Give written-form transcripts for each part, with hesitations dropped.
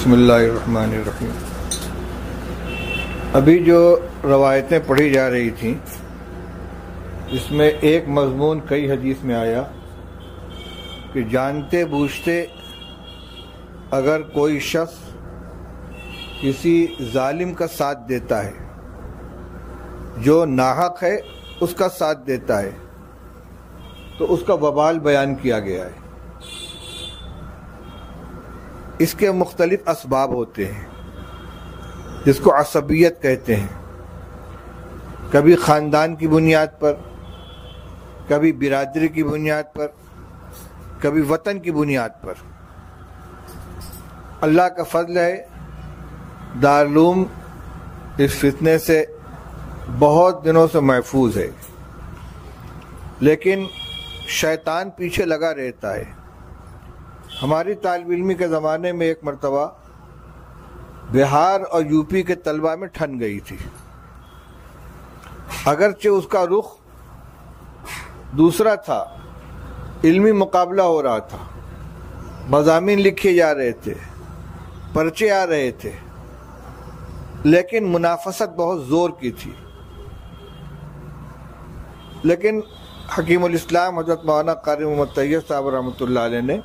بسم اللہ الرحمن الرحیم۔ ابھی جو روایتیں پڑھی جا رہی تھیں اس میں ایک مضمون کئی حدیث میں آیا کہ جانتے بوجھتے اگر کوئی شخص کسی ظالم کا ساتھ دیتا ہے، جو ناحق ہے اس کا ساتھ دیتا ہے، تو اس کا وبال بیان کیا گیا ہے۔ اس کے مختلف اسباب ہوتے ہیں جس کو عصبیت کہتے ہیں، کبھی خاندان کی بنیاد پر، کبھی برادری کی بنیاد پر، کبھی وطن کی بنیاد پر۔ اللہ کا فضل ہے دارالعلوم اس فتنے سے بہت دنوں سے محفوظ ہے، لیکن شیطان پیچھے لگا رہتا ہے۔ ہماری طالب علمی کے زمانے میں ایک مرتبہ بہار اور یو پی کے طلبہ میں ٹھن گئی تھی، اگرچہ اس کا رخ دوسرا تھا، علمی مقابلہ ہو رہا تھا، مضامین لکھے جا رہے تھے، پرچے آ رہے تھے، لیکن منافست بہت زور کی تھی۔ لیکن حکیم الاسلام حضرت مولانا قاری محمد طیب صاحب رحمۃ اللہ علیہ نے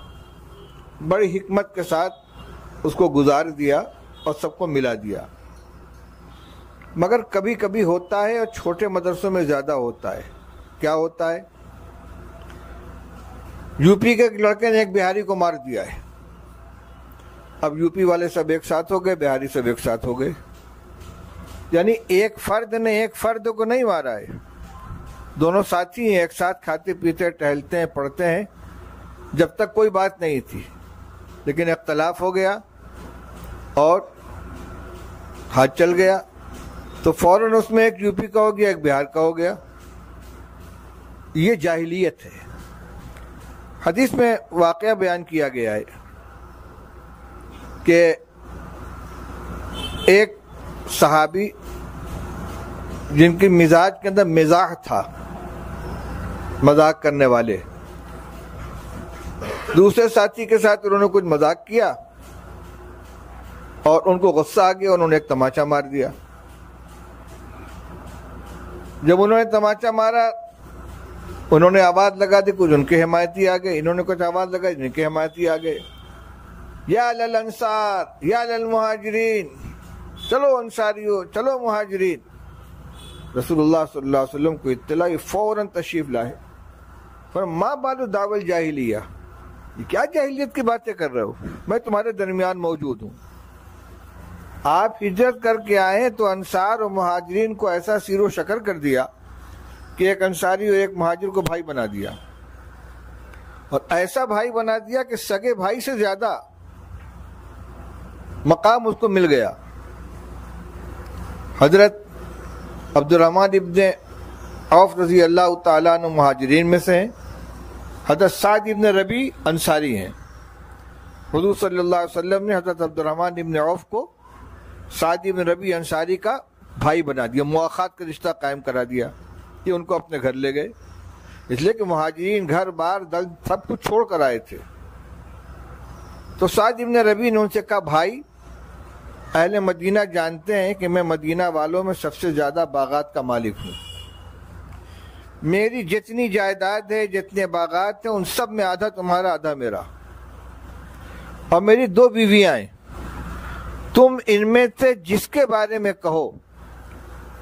بڑی حکمت کے ساتھ اس کو گزار دیا اور سب کو ملا دیا۔ مگر کبھی کبھی ہوتا ہے، اور چھوٹے مدرسوں میں زیادہ ہوتا ہے۔ کیا ہوتا ہے؟ یو پی کے ایک لڑکے نے ایک بہاری کو مار دیا ہے، اب یو پی والے سب ایک ساتھ ہو گئے، بہاری سب ایک ساتھ ہو گئے۔ یعنی ایک فرد نے ایک فرد کو نہیں مارا ہے، دونوں ساتھی ہیں، ایک ساتھ کھاتے پیتے ٹہلتے ہیں، پڑھتے ہیں، جب تک کوئی بات نہیں تھی، لیکن اختلاف ہو گیا اور ہاتھ چل گیا تو فوراً اس میں ایک یو پی کا ہو گیا، ایک بہار کا ہو گیا۔ یہ جاہلیت ہے۔ حدیث میں واقعہ بیان کیا گیا ہے کہ ایک صحابی جن کی مزاج کے اندر مزاح تھا، مذاق کرنے والے، دوسرے ساتھی کے ساتھ انہوں نے کچھ مذاق کیا اور ان کو غصہ آ گیا، انہوں نے ایک تماچا مار دیا۔ جب انہوں نے تماچا مارا، انہوں نے آواز لگا دی، کچھ ان کے حمایتی آ گئے، انہوں نے کچھ آواز لگائی، ان کے حمایتی آ گئے، یا للانصار یا للمہاجرین، چلو انصاریو، چلو مہاجرین۔ رسول اللہ صلی اللہ علیہ وسلم کو اطلاع، فوراً تشریف لائے، پر ما بال دعوی الجاہلیہ، یہ کیا جاہلیت کی باتیں کر رہے ہو؟ میں تمہارے درمیان موجود ہوں۔ آپ ہجرت کر کے آئے تو انصار اور مہاجرین کو ایسا سیر و شکر کر دیا کہ ایک انصاری اور ایک مہاجر کو بھائی بنا دیا، اور ایسا بھائی بنا دیا کہ سگے بھائی سے زیادہ مقام اس کو مل گیا۔ حضرت عبد الرحمن ابن عوف رضی اللہ تعالیٰ عنہ مہاجرین میں سے ہیں، حضرت سعد ابن ربیع انصاری ہیں۔ حضور صلی اللہ علیہ وسلم نے حضرت عبد الرحمن ابن عوف کو سعد ابن ربیع انصاری کا بھائی بنا دیا، مواخات کا رشتہ قائم کرا دیا، کہ ان کو اپنے گھر لے گئے، اس لیے کہ مہاجرین گھر بار دل سب کچھ چھوڑ کر آئے تھے۔ تو سعد ابن ربیع نے ان سے کہا، بھائی، اہل مدینہ جانتے ہیں کہ میں مدینہ والوں میں سب سے زیادہ باغات کا مالک ہوں، میری جتنی جائیداد ہے، جتنے باغات ہیں، ان سب میں آدھا تمہارا آدھا میرا، اور میری 2 بیویاں ہیں، تم ان میں سے جس کے بارے میں کہو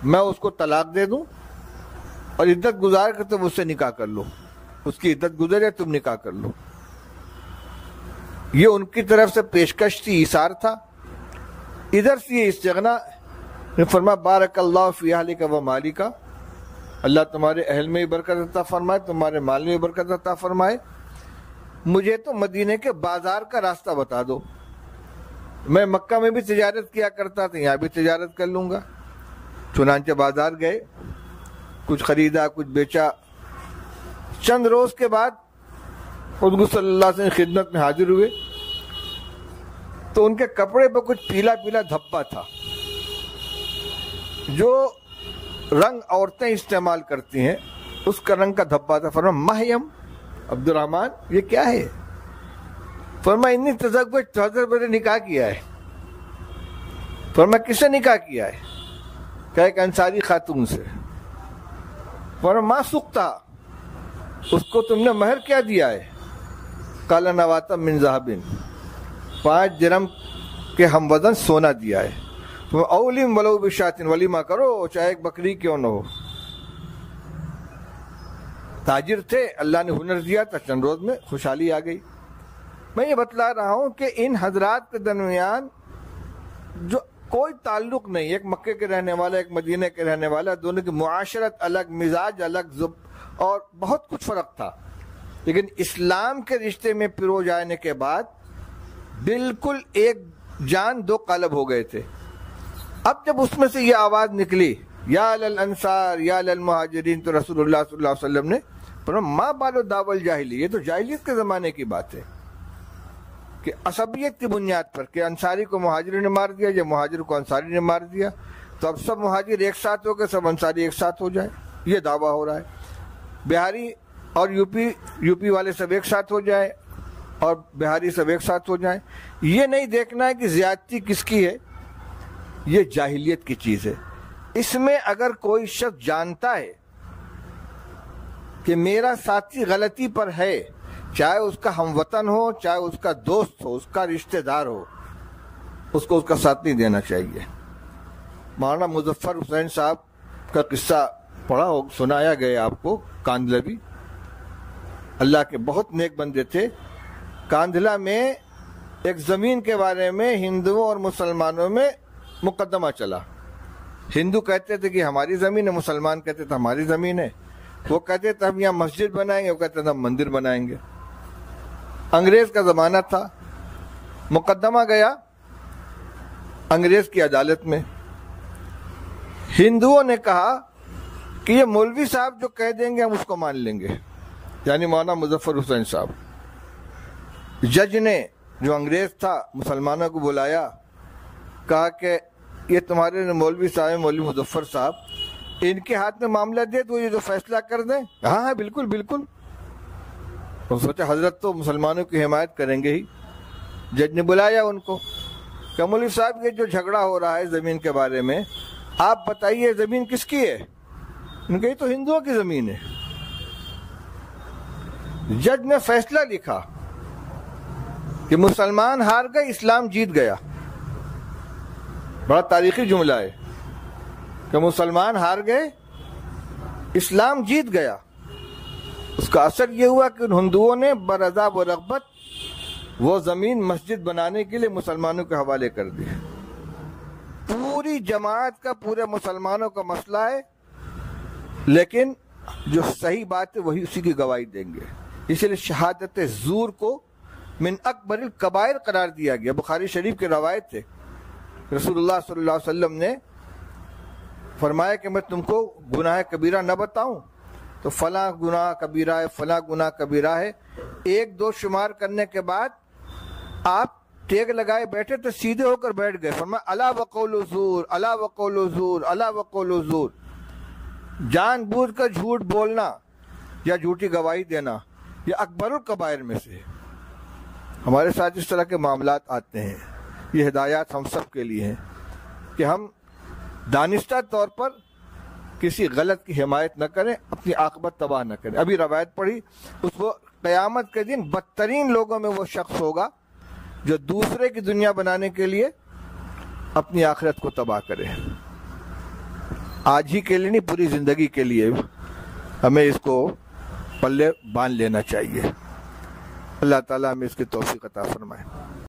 میں اس کو طلاق دے دوں، اور عدت گزار کر تم اس سے نکاح کر لو، اس کی عدت گزرے تم نکاح کر لو۔ یہ ان کی طرف سے پیشکش تھی، ایثار تھا۔ ادھر سے یہ استغنا نے فرمایا، بارک اللہ فی اہلک و مالک، اللہ تمہارے اہل میں برکت عطا فرمائے، تمہارے مال میں برکت عطا فرمائے، مجھے تو مدینے کے بازار کا راستہ بتا دو، میں مکہ میں بھی تجارت کیا کرتا تھا، یہاں بھی تجارت کر لوں گا۔ چنانچہ بازار گئے، کچھ خریدا، کچھ بیچا۔ چند روز کے بعد حضور صلی اللہ علیہ وسلم خدمت میں حاضر ہوئے تو ان کے کپڑے پہ کچھ پیلا پیلا دھبا تھا، جو رنگ عورتیں استعمال کرتی ہیں اس کا رنگ کا دھبا تھا۔ فرمایا، مہیم عبد الرحمن، یہ کیا ہے؟ فرمایا انی تزوج، تو حضرت نے نکاح کیا ہے، فرمایا کس سے نکاح کیا ہے؟ کہ ایک انصاری خاتون سے۔ فرمایا ما سکتا، اس کو تم نے مہر کیا دیا ہے؟ قال نواتا من ذهب، 5 درہم کے ہم وزن سونا دیا ہے۔ اولم ولو بشات، ولیمہ کرو چاہے ایک بکری کیوں نہ ہو۔ تاجر تھے، اللہ نے ہنر دیا تھا، چند روز میں خوشحالی آ گئی۔ میں یہ بتلا رہا ہوں کہ ان حضرات کے درمیان جو کوئی تعلق نہیں، ایک مکے کے رہنے والا ایک مدینہ کے رہنے والا، دونوں کی معاشرت الگ، مزاج الگ، اور بہت کچھ فرق تھا، لیکن اسلام کے رشتے میں پرو جانے کے بعد بالکل ایک جان دو قلب ہو گئے تھے۔ اب جب اس میں سے یہ آواز نکلی یا للانصار یا للمہاجرین، تو رسول اللہ صلی اللہ علیہ وسلم نے فرمایا ما بالو دعوی الجاہلی، یہ تو جاہلیت کے زمانے کی بات ہے کہ عصبیت کی بنیاد پر کہ انصاری کو مہاجر نے مار دیا یا مہاجر کو انصاری نے مار دیا، تو اب سب مہاجر ایک ساتھ ہو کے سب انصاری ایک ساتھ ہو جائے، یہ دعویٰ ہو رہا ہے۔ بہاری اور یوپی والے سب ایک ساتھ ہو جائے اور بہاری سب ایک ساتھ ہو جائیں، یہ نہیں دیکھنا ہے کہ زیادتی کس کی ہے، یہ جاہلیت کی چیز ہے۔ اس میں اگر کوئی شخص جانتا ہے کہ میرا ساتھی غلطی پر ہے، چاہے اس کا ہم وطن ہو، چاہے اس کا دوست ہو، اس کا رشتہ دار ہو، اس کو اس کا ساتھ نہیں دینا چاہیے۔ مولانا مظفر حسین صاحب کا قصہ پڑھا ہو، سنایا گیا آپ کو، کاندھلوی، اللہ کے بہت نیک بندے تھے۔ کاندھلا میں ایک زمین کے بارے میں ہندوؤں اور مسلمانوں میں مقدمہ چلا۔ ہندو کہتے تھے کہ ہماری زمین ہے، مسلمان کہتے تھے ہماری زمین ہے، وہ کہتے تھے ہم یہاں مسجد بنائیں گے، وہ کہتے تھے ہم مندر بنائیں گے۔ انگریز کا زمانہ تھا، مقدمہ گیا انگریز کی عدالت میں۔ ہندوؤں نے کہا کہ یہ مولوی صاحب جو کہہ دیں گے ہم اس کو مان لیں گے، یعنی مولانا مظفر حسین صاحب۔ جج نے جو انگریز تھا مسلمانوں کو بلایا، کہا کہ یہ تمہارے مولوی صاحب مولوی مظفر صاحب، ان کے ہاتھ میں معاملہ دے تو یہ جو فیصلہ کر دیں۔ ہاں ہاں بالکل بالکل۔ تو سوچا حضرت تو مسلمانوں کی حمایت کریں گے ہی۔ جج نے بلایا ان کو کہ مولوی صاحب یہ جو جھگڑا ہو رہا ہے زمین کے بارے میں، آپ بتائیے زمین کس کی ہے؟ ان کہ یہ تو ہندوؤں کی زمین ہے۔ جج نے فیصلہ لکھا کہ مسلمان ہار گئے، اسلام جیت گیا۔ بڑا تاریخی جملہ ہے کہ مسلمان ہار گئے، اسلام جیت گیا۔ اس کا اثر یہ ہوا کہ ان ہندوؤں نے برضا و رغبت وہ زمین مسجد بنانے کے لیے مسلمانوں کے حوالے کر دی۔ پوری جماعت کا، پورے مسلمانوں کا مسئلہ ہے، لیکن جو صحیح بات ہے وہی اسی کی گواہی دیں گے۔ اس لیے شہادت زور کو من اکبر الکبائر قرار دیا گیا۔ بخاری شریف کی روایت ہے، رسول اللہ صلی اللہ علیہ وسلم نے فرمایا کہ میں تم کو گناہ کبیرہ نہ بتاؤں؟ تو فلاں گناہ کبیرہ ہے، فلاں گناہ کبیرہ ہے۔ 1 2 شمار کرنے کے بعد آپ ٹیک لگائے بیٹھے تو سیدھے ہو کر بیٹھ گئے۔ فرمایا الا وقول زور، الا وقول زور، الا وقول زور۔ جان بوجھ کر جھوٹ بولنا یا جھوٹی گواہی دینا یہ اکبر الکبائر میں سے ہے۔ ہمارے ساتھ اس طرح کے معاملات آتے ہیں، یہ ہدایات ہم سب کے لیے ہیں کہ ہم دانستہ طور پر کسی غلط کی حمایت نہ کریں، اپنی عاقبت تباہ نہ کریں۔ ابھی روایت پڑھی، اس کو قیامت کے دن بدترین لوگوں میں وہ شخص ہوگا جو دوسرے کی دنیا بنانے کے لیے اپنی آخرت کو تباہ کرے۔ آج ہی کے لیے نہیں، پوری زندگی کے لیے ہمیں اس کو پلے باندھ لینا چاہیے۔ اللہ تعالیٰ ہمیں اس کی توفیق عطا فرمائے۔